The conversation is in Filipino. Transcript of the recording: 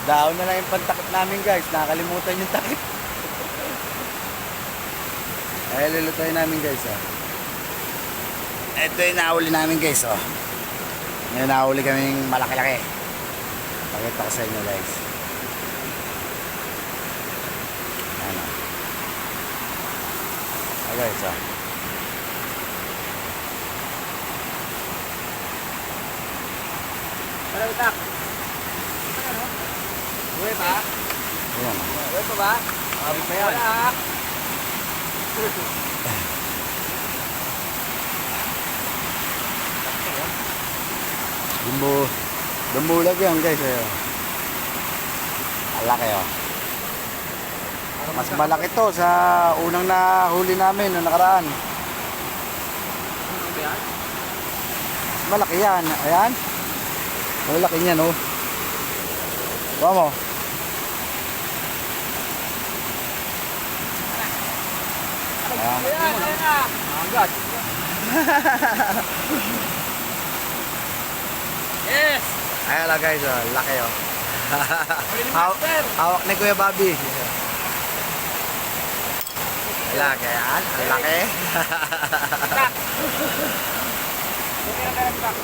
Daon na lang yung pantakip namin guys. Nakakalimutan yung takip. Ay, lulutuin namin guys. Oh. Ito yung nahuli namin guys. Oh. May nahuli kaming malaki-laki. Pakita ko sa inyo guys. Ano. Oh guys. Oh. Para utak. Ano? Buhay pa? Ayan. Buhay pa ba? Sabi pa yan. Wala. Dumbulag yan guys. Ayun. Malaki oh. Mas malaki to sa unang nahuli namin noong nakaraan. Ano ba yan? Mas malaki yan. Ayan. Malaki niyan oh. Bawa mo. Ayan. Ayan, ayan na. Agad. Yes! Ayan lang guys oh. Laki oh. Huli ni Master. Hawak ni Kuya Bobby. Laki yan. Ang laki. Tak. Okay na tayo, tak.